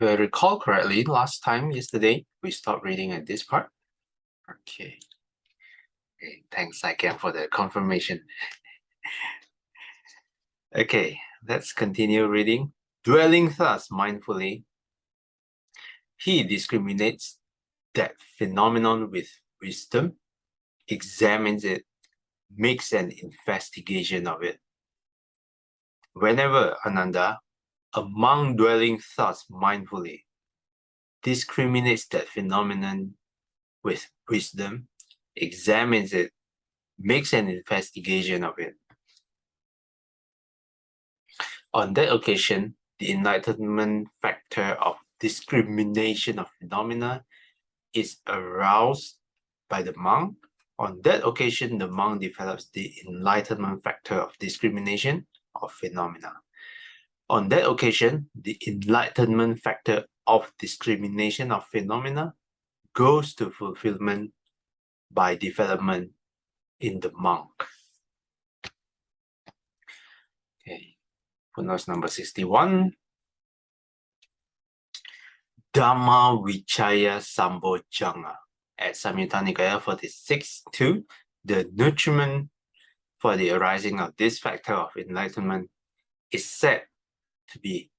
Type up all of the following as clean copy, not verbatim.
If I recall correctly, yesterday, we stopped reading at this part. Okay. Thanks again for the confirmation. Okay, let's continue reading. Dwelling thus mindfully, he discriminates that phenomenon with wisdom, examines it, makes an investigation of it. Whenever Ananda, a monk dwelling thus mindfully, discriminates that phenomenon with wisdom, examines it, makes an investigation of it. On that occasion, the enlightenment factor of discrimination of phenomena is aroused by the monk. On that occasion, the monk develops the enlightenment factor of discrimination of phenomena. On that occasion, the enlightenment factor of discrimination of phenomena goes to fulfillment by development in the monk. Okay, footnote number 61. Dhamma Vichaya Sambojjhanga at Samyutta Nikaya 46-2, the nutriment for the arising of this factor of enlightenment is said to be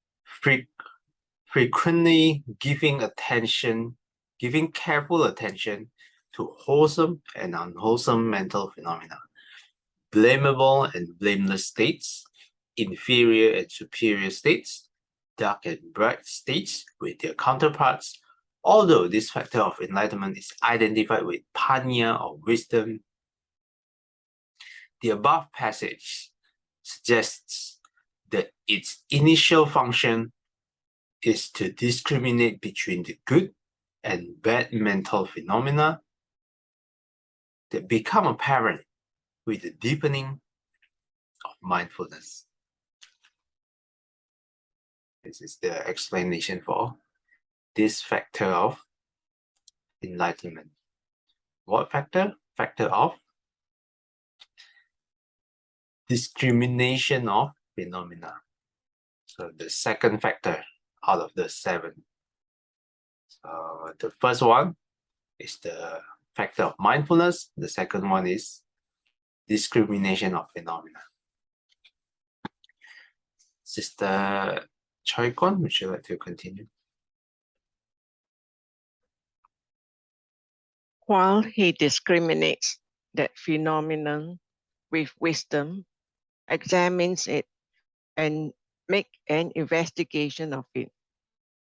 frequently giving careful attention to wholesome and unwholesome mental phenomena, blamable and blameless states, inferior and superior states, dark and bright states with their counterparts. Although this factor of enlightenment is identified with panya or wisdom, the above passage suggests that its initial function is to discriminate between the good and bad mental phenomena that become apparent with the deepening of mindfulness. This is the explanation for this factor of enlightenment. What factor? Factor of discrimination of phenomena. So the second factor out of the 7. So the first one is the factor of mindfulness. The second one is discrimination of phenomena. Sister Choi Kon, would you like to continue? While he discriminates that phenomenon with wisdom, examines it, and makes an investigation of it,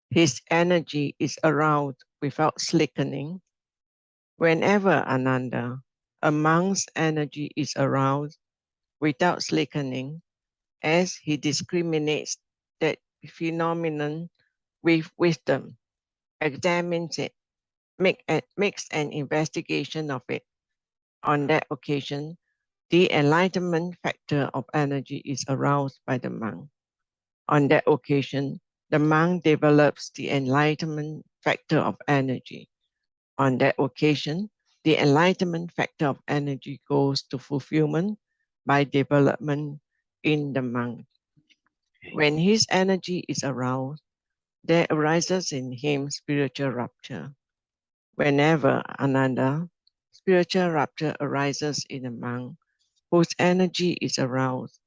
his energy is aroused without slackening. Whenever Ananda, a monk's energy is aroused without slackening, as he discriminates that phenomenon with wisdom, examines it, makes an investigation of it. On that occasion, the enlightenment factor of energy is aroused by the monk. On that occasion, the monk develops the enlightenment factor of energy. On that occasion, the enlightenment factor of energy goes to fulfillment by development in the monk. When his energy is aroused, there arises in him spiritual rapture. Whenever Ananda, spiritual rapture arises in a monk whose energy is aroused,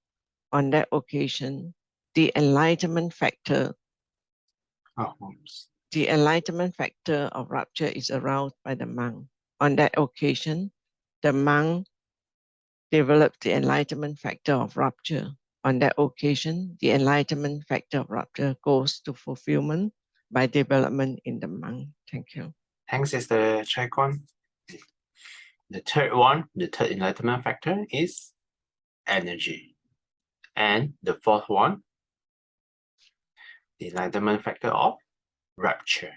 on that occasion, the enlightenment factor of rapture is aroused by the monk. On that occasion, the monk develops the enlightenment factor of rapture. On that occasion, the enlightenment factor of rapture goes to fulfillment by development in the monk. Thank you. Thanks, Sister Chai Kon. The third one, the third enlightenment factor is energy. And the fourth one, the enlightenment factor of rapture.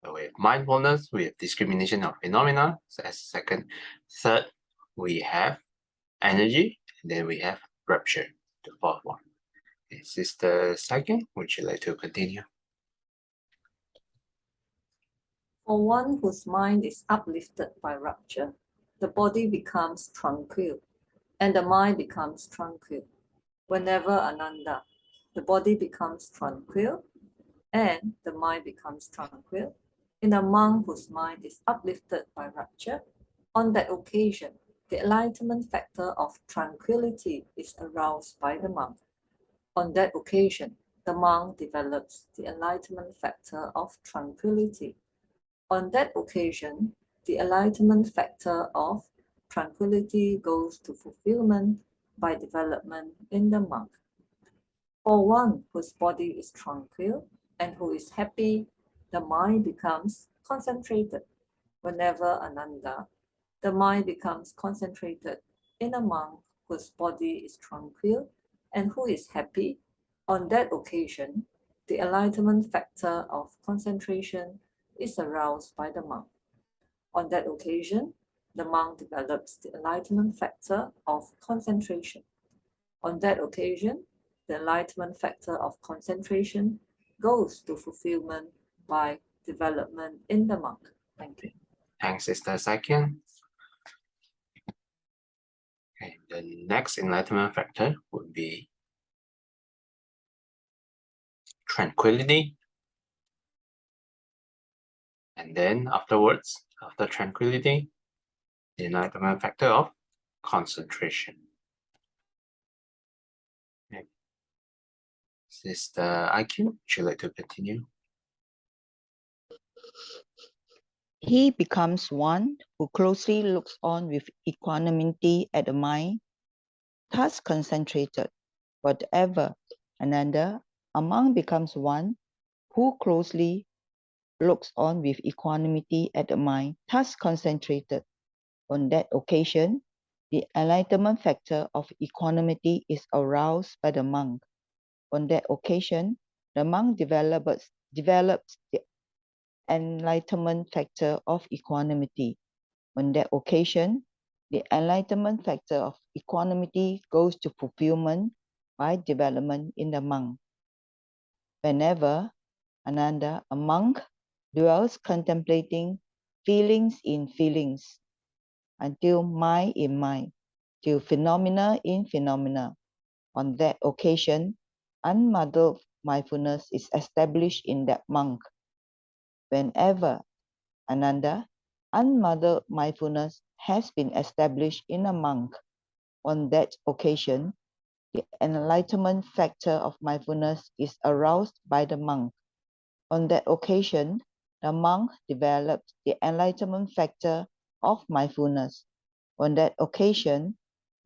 So we have mindfulness, we have discrimination of phenomena, so as second. Third, we have energy, and then we have rapture, the fourth one. Okay, Sister Saike, would you like to continue? For one whose mind is uplifted by rapture, the body becomes tranquil, and the mind becomes tranquil. Whenever Ananda, the body becomes tranquil, and the mind becomes tranquil. In a monk whose mind is uplifted by rapture, on that occasion, the enlightenment factor of tranquility is aroused by the monk. On that occasion, the monk develops the enlightenment factor of tranquility. On that occasion, the enlightenment factor of tranquility goes to fulfillment by development in the monk. For one whose body is tranquil and who is happy, the mind becomes concentrated. Whenever Ananda, the mind becomes concentrated in a monk whose body is tranquil and who is happy. On that occasion, the enlightenment factor of concentration is aroused by the monk. On that occasion, the monk develops the enlightenment factor of concentration. On that occasion, the enlightenment factor of concentration goes to fulfillment by development in the monk. Thank you. Thanks, Sister Sakyan. Okay, the next enlightenment factor would be tranquility. And then afterwards, after tranquility, the enlightenment factor of concentration. Okay. Sister IQ, would you like to continue? He becomes one who closely looks on with equanimity at the mind, thus concentrated. Whatever Ananda, a monk becomes one who closely looks on with equanimity at the mind, thus concentrated. On that occasion, the enlightenment factor of equanimity is aroused by the monk. On that occasion, the monk develops the enlightenment factor of equanimity. On that occasion, the enlightenment factor of equanimity goes to fulfillment by development in the monk. Whenever Ananda, a monk, dwells contemplating feelings in feelings, until mind in mind, till phenomena in phenomena. On that occasion, unmuddled mindfulness is established in that monk. Whenever Ananda, unmuddled mindfulness has been established in a monk. On that occasion, the enlightenment factor of mindfulness is aroused by the monk. On that occasion, the monk develops the enlightenment factor of mindfulness. On that occasion,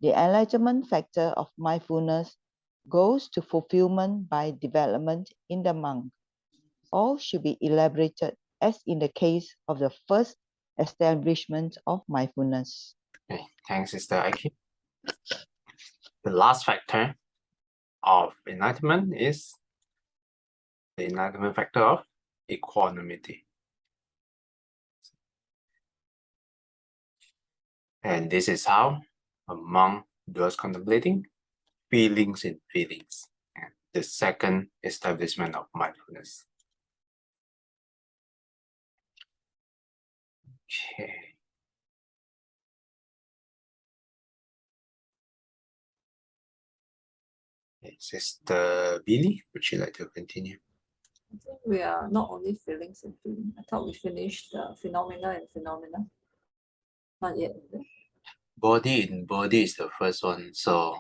the enlightenment factor of mindfulness goes to fulfillment by development in the monk. All should be elaborated as in the case of the first establishment of mindfulness. Okay, thanks, Sister IQ. The last factor of enlightenment is the enlightenment factor of equanimity. And this is how a monk does contemplating feelings in feelings. And the second establishment of mindfulness. Okay. Sister Billy, would you like to continue? I think we are not only feelings and feeling. I thought we finished phenomena and phenomena. Not yet. Is it? Body in body is the first one. So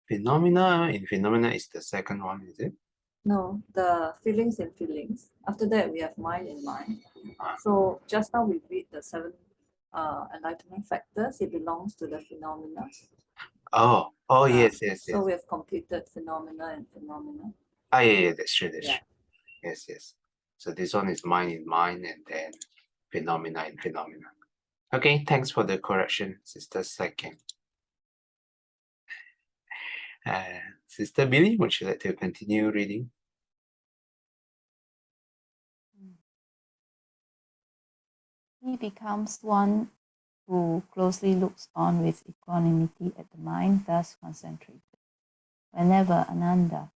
phenomena in phenomena is the second one, is it? No, the feelings and feelings. After that, we have mind in mind. Ah. So just now we read the seven enlightenment factors. It belongs to the phenomena. Oh, yes. So we have completed phenomena and phenomena. Yeah, that's true, Yeah. true. Yes. So this one is mind in mind and then phenomena in phenomena. Okay, thanks for the correction, Sister Second. Sister Billy, would you like to continue reading? He becomes one who closely looks on with equanimity at the mind, thus concentrated. Whenever Ananda,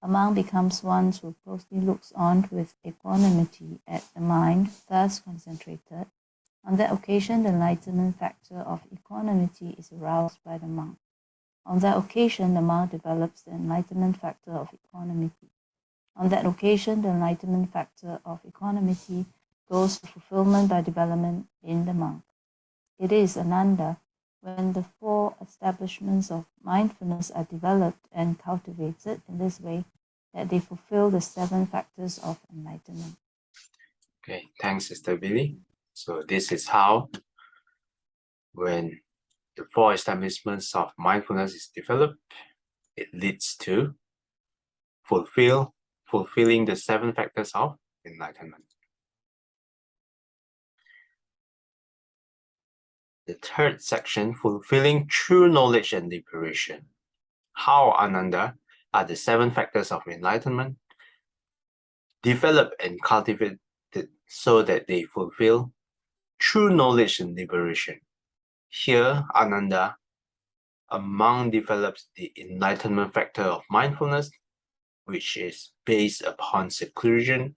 a monk becomes one who closely looks on with equanimity at the mind, thus concentrated. On that occasion, the enlightenment factor of equanimity is aroused by the monk. On that occasion, the monk develops the enlightenment factor of equanimity. On that occasion, the enlightenment factor of equanimity goes to fulfillment by development in the monk. It is Ananda when the 4 establishments of mindfulness are developed and cultivated in this way that they fulfill the 7 factors of enlightenment. Okay, thanks, Sister Billy. So this is how, when the 4 establishments of mindfulness is developed, it leads to fulfilling the 7 factors of enlightenment. The third section, fulfilling true knowledge and liberation. How, Ananda, are the 7 factors of enlightenment developed and cultivated so that they fulfill true knowledge and liberation? Here, Ananda, a monk develops the enlightenment factor of mindfulness, which is based upon seclusion,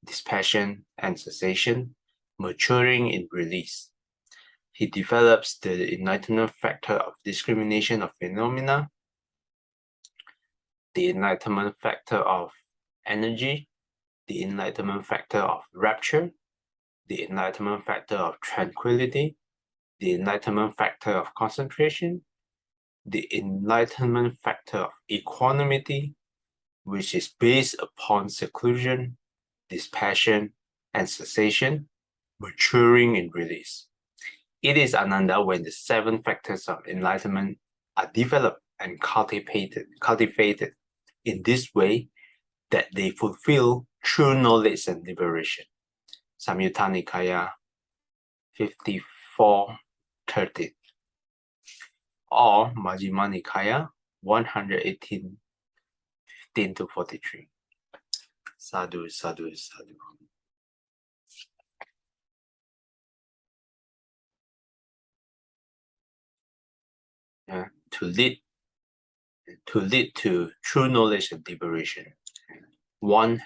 dispassion, and cessation, maturing in release. He develops the enlightenment factor of discrimination of phenomena, the enlightenment factor of energy, the enlightenment factor of rapture, the enlightenment factor of tranquility, the enlightenment factor of concentration, the enlightenment factor of equanimity, which is based upon seclusion, dispassion, and cessation, maturing in release. It is Ananda when the 7 factors of enlightenment are developed and cultivated in this way that they fulfill true knowledge and liberation. Samyutta Nikaya 54:30 or Majjhima Nikaya 118:15-43. Sadhu, sadhu, sadhu. To lead to true knowledge and liberation, one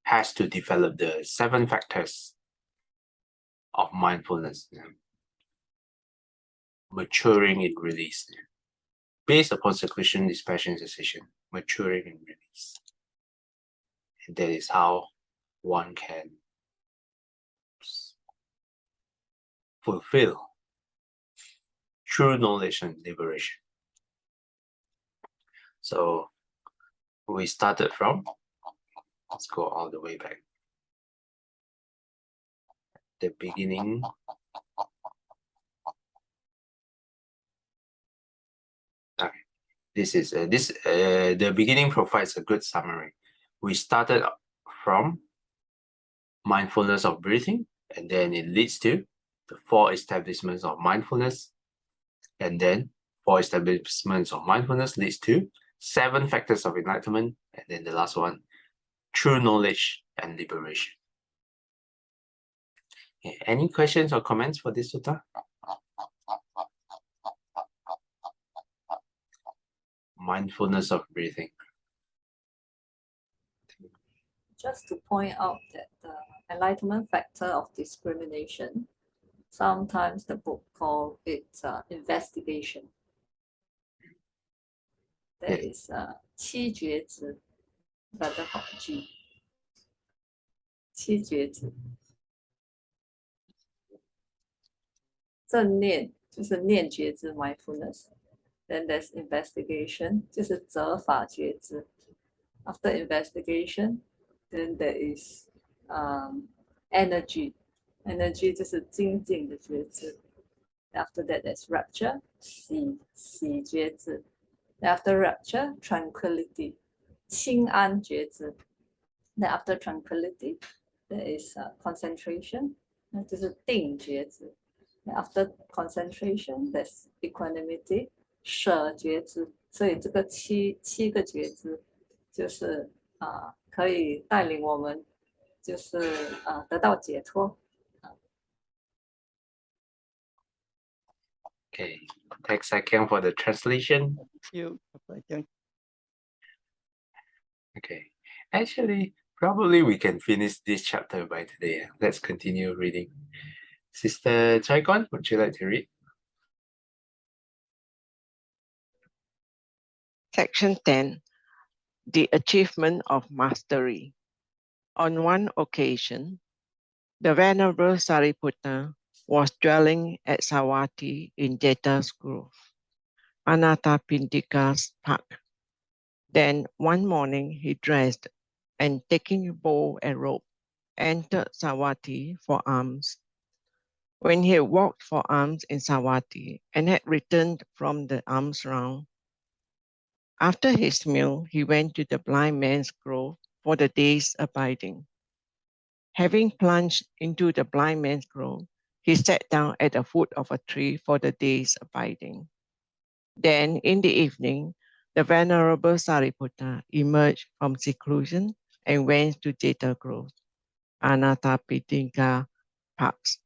has to develop the 7 factors of mindfulness, maturing in release, based upon seclusion, dispassion, cessation, maturing in release. And that is how one can fulfill true knowledge and liberation. So we started from, let's go all the way back. The beginning. Okay. The beginning provides a good summary. We started from mindfulness of breathing, and then it leads to the 4 establishments of mindfulness, and then 4 establishments of mindfulness leads to 7 factors of enlightenment, and then the last one, true knowledge and liberation. Okay, any questions or comments for this sutta? Mindfulness of breathing. Just to point out that the enlightenment factor of discrimination, sometimes the book called it investigation. That is 七觉知 rather 好记七觉知正念就是念觉知 mindfulness, then there's investigation 就是责法觉知 after investigation then there is energy 就是精进的觉知 after that there's rapture 喜觉知 after rapture tranquility 清安觉知 then after tranquility there is concentration 那就是定觉知 after concentration there's equanimity 舍觉知所以这个七个觉知就是可以带领我们就是得到解脱。Okay, take a second for the translation. Okay, actually, probably we can finish this chapter by today. Let's continue reading. Sister Chaikon, would you like to read? Section 10. the achievement of mastery. On one occasion, the Venerable Sariputta was dwelling at Savatthi in Jeta's Grove, Anathapindika's park. Then one morning he dressed and taking bow and rope, entered Savatthi for alms. When he had walked for alms in Savatthi and had returned from the alms round, after his meal, he went to the blind man's grove for the day's abiding. Having plunged into the blind man's grove, he sat down at the foot of a tree for the day's abiding. Then in the evening, the Venerable Sariputta emerged from seclusion and went to Jeta Grove, Anathapindika parks.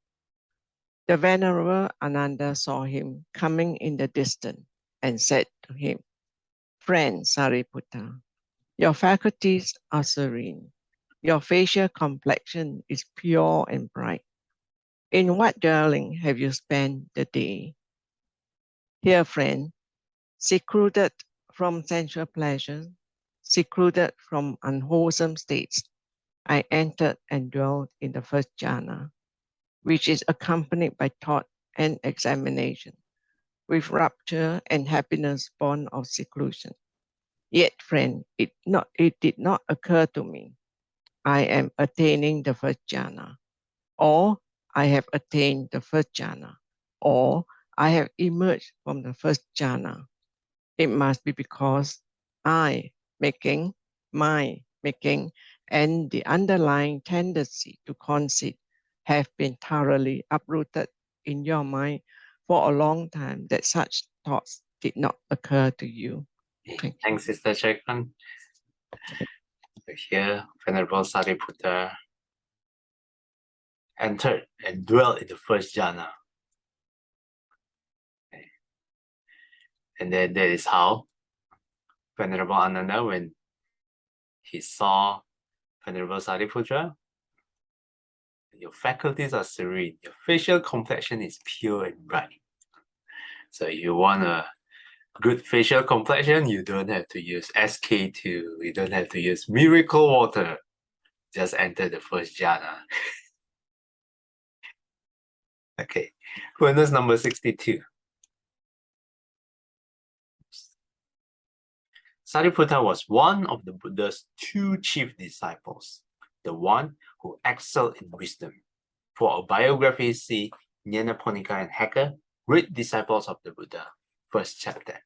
The Venerable Ananda saw him coming in the distance and said to him, "Friend Sariputta, your faculties are serene. Your facial complexion is pure and bright. In what dwelling have you spent the day?" "Here, friend, secluded from sensual pleasure, secluded from unwholesome states, I entered and dwelt in the first jhana, which is accompanied by thought and examination, with rapture and happiness born of seclusion. Yet, friend, it did not occur to me, I am attaining the first jhana, or I have attained the first jhana, or I have emerged from the first jhana. It must be because I making, my making, and the underlying tendency to conceit have been thoroughly uprooted in your mind for a long time that such thoughts did not occur to you." Thank you. Thanks, Sister Chekhan. Here, Venerable Sariputta entered and dwelt in the first jhana. And then that is how Venerable Ananda, when he saw Venerable Sariputta, your faculties are serene, your facial complexion is pure and bright. So if you want a good facial complexion, you don't have to use SK2, you don't have to use miracle water. Just enter the first jhana. Okay, bonus number 62. Sariputta was one of the Buddha's two chief disciples, the one who excelled in wisdom. For a biography, see Nyanaponika and Hacker, Great Disciples of the Buddha, first chapter.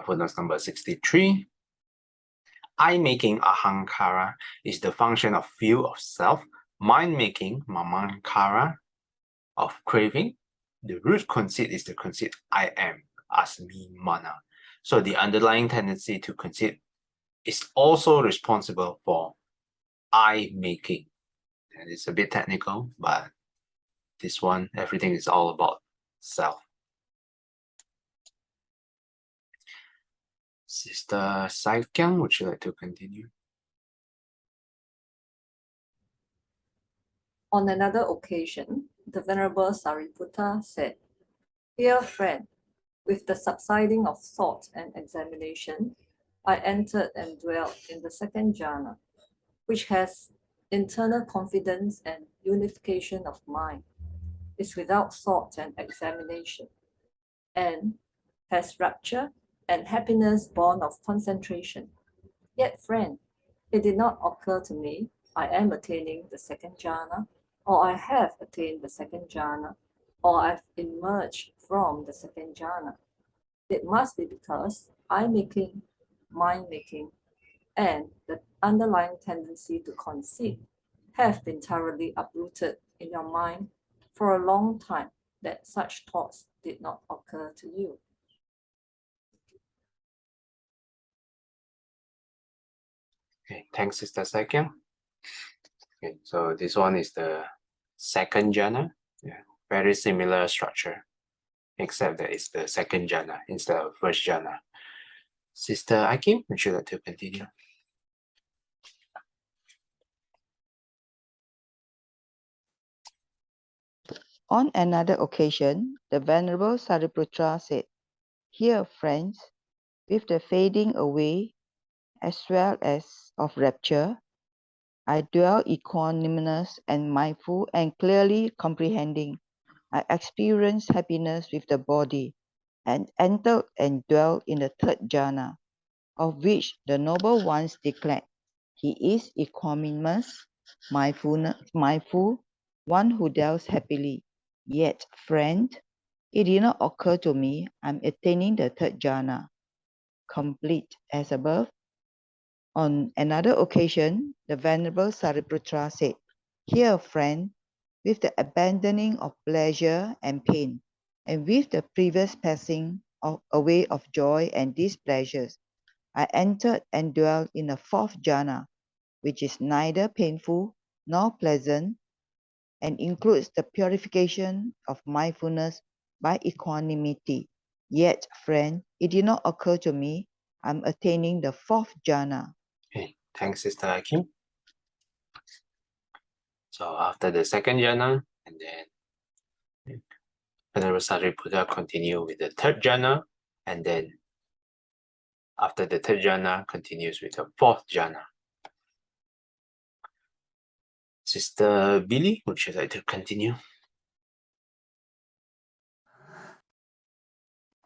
Footnote number 63. I-making, ahankara, is the function of view of self. Mind-making, mamankara, of craving. The root conceit is the conceit I am, asmi mana. So the underlying tendency to conceit is also responsible for I-making. And it's a bit technical, but this one, everything is all about self. Sister Saikyang, would you like to continue? On another occasion, the Venerable Sariputta said, "Dear friend, with the subsiding of thought and examination, I entered and dwelt in the second jhana, which has internal confidence and unification of mind, is without thought and examination, and has rapture and happiness born of concentration. Yet, friend, it did not occur to me, I am attaining the second jhana, or I have attained the second jhana, or I've emerged from the second jhana. It must be because I-making, mind-making, and the underlying tendency to conceit have been thoroughly uprooted in your mind for a long time that such thoughts did not occur to you." Okay, thanks, Sister Saikyang. Okay, so this one is the second jhana. Yeah, very similar structure, except that it's the second jhana instead of first jhana. Sister Akim, would you like to continue? On another occasion, the Venerable Sariputta said, Here, friends, with the fading away as well as of rapture, I dwell equanimous and mindful and clearly comprehending. I experience happiness with the body and enter and dwell in the third jhana, of which the noble ones declared, he is equanimous, mindful, one who dwells happily. Yet, friend, it did not occur to me I'm attaining the third jhana, complete as above. On another occasion, the Venerable Sariputra said, here, friend, with the abandoning of pleasure and pain, and with the previous passing away of joy and displeasures, I entered and dwelt in the fourth jhana, which is neither painful nor pleasant, and includes the purification of mindfulness by equanimity. Yet, friend, it did not occur to me I'm attaining the fourth jhana. Okay, thanks, Sister Akim. So after the second jhana, and then Venerable Sariputta continue with the third jhana, and then after the third jhana continues with the fourth jhana. Sister Billy, would you like to continue?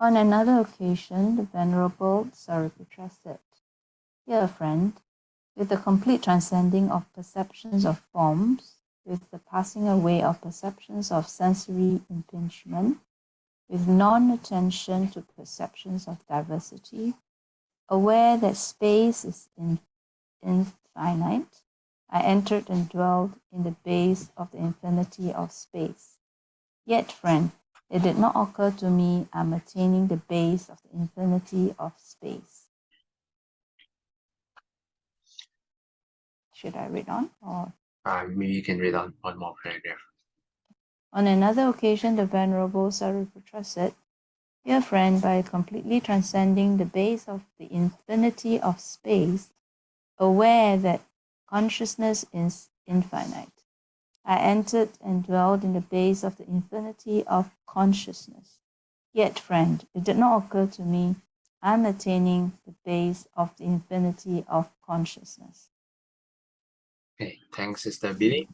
On another occasion, the Venerable Sariputra said, Dear friend, with the complete transcending of perceptions of forms, with the passing away of perceptions of sensory impingement, with non-attention to perceptions of diversity, aware that space is infinite, I entered and dwelled in the base of the infinity of space. Yet, friend, it did not occur to me I'm attaining the base of the infinity of space. Should I read on? Or Maybe you can read on one more paragraph. on another occasion, the Venerable Sariputra said, Dear friend, by completely transcending the base of the infinity of space, aware that consciousness is infinite, I entered and dwelled in the base of the infinity of consciousness. Yet, friend, it did not occur to me I'm attaining the base of the infinity of consciousness. Okay, thanks, Sister Billy.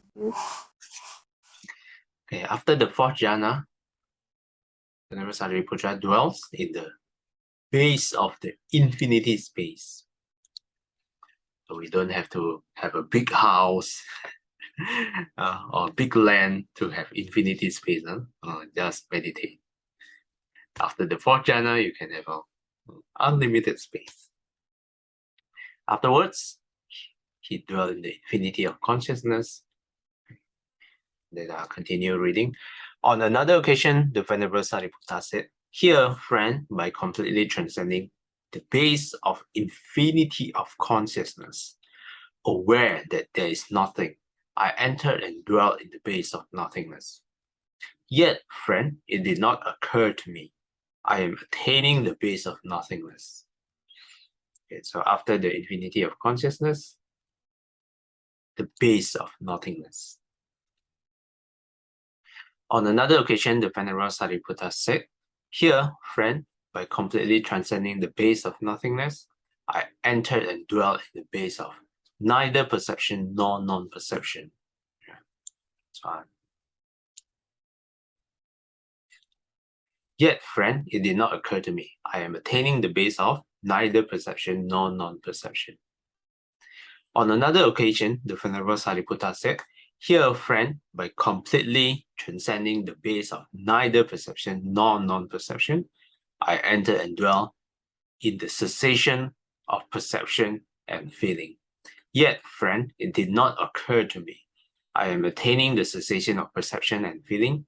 Okay, after the fourth jhana, Venerable Sariputra dwells in the base of the infinity space. So we don't have to have a big house or big land to have infinity space. Just meditate. After the fourth jhana, you can have unlimited space. Afterwards, he dwelt in the infinity of consciousness. Then I'll continue reading. On another occasion, the Venerable Sariputta said, Here, friend, by completely transcending the base of infinity of consciousness, aware that there is nothing, I entered and dwelt in the base of nothingness. Yet, friend, it did not occur to me, I am attaining the base of nothingness. Okay, so after the infinity of consciousness, the base of nothingness. On another occasion, the Venerable Sariputta said, Here, friend, by completely transcending the base of nothingness, I entered and dwelt in the base of neither perception nor non-perception. Yet, friend, it did not occur to me, I am attaining the base of neither perception nor non-perception. On another occasion, the Venerable Sariputta said, Here, friend, by completely transcending the base of neither perception nor non-perception, I enter and dwell in the cessation of perception and feeling. Yet, friend, it did not occur to me, I am attaining the cessation of perception and feeling,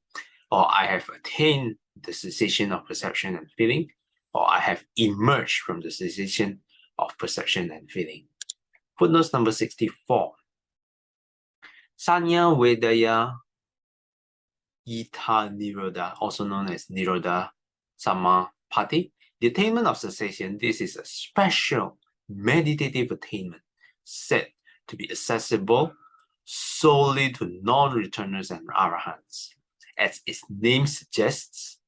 or I have attained the cessation of perception and feeling, or I have emerged from the cessation of perception and feeling. Footnote number 64. Sanya Vedaya Ita Nirodha, also known as Nirodha Samapatti, the attainment of cessation. This is a special meditative attainment said to be accessible solely to non-returners and arahants. As its name suggests,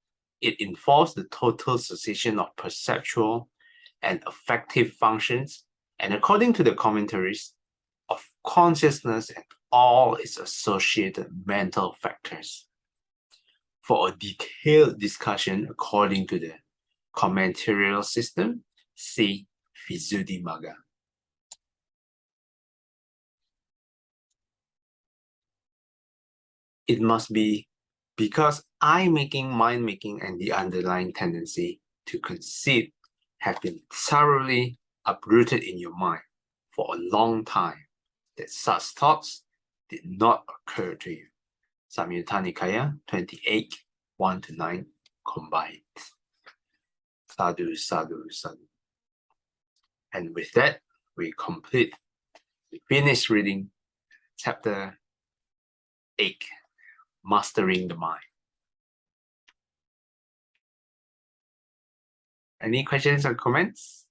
It involves the total cessation of perceptual and affective functions, and according to the commentaries, of consciousness and all its associated mental factors. For a detailed discussion according to the commentarial system, see Visuddhimagga. It must be because eye-making, mind-making, and the underlying tendency to conceit have been thoroughly uprooted in your mind for a long time that such thoughts did not occur to you. Samyutta Nikaya 28, 1-9 combined. Sadhu, sadhu, sadhu. And with that, we finish reading chapter 8, Mastering the Mind. Any questions or comments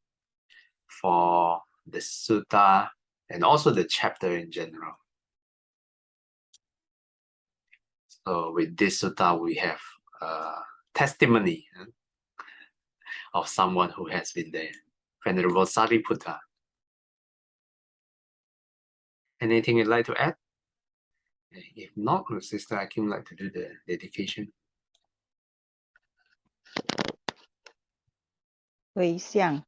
for the sutta and also the chapter in general? So with this sutta, we have testimony of someone who has been there, Venerable Sariputta. Anything you'd like to add? If not, Sister Akim would like to do the dedication. 回向，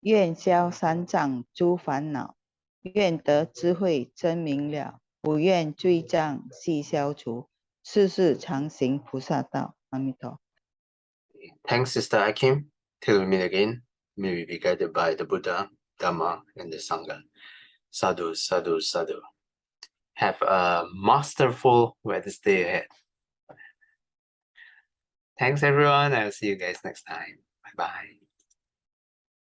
愿消三障诸烦恼，愿得智慧真明了，不愿罪障悉消除，世世常行菩萨道。阿弥陀。Thanks, Sister Akim. Till we meet again, may we be guided by the Buddha, Dhamma, and the Sangha. Sadhu, sadhu, sadhu. Have a masterful Wednesday ahead. Thanks, everyone. I'll see you guys next time. Bye-bye.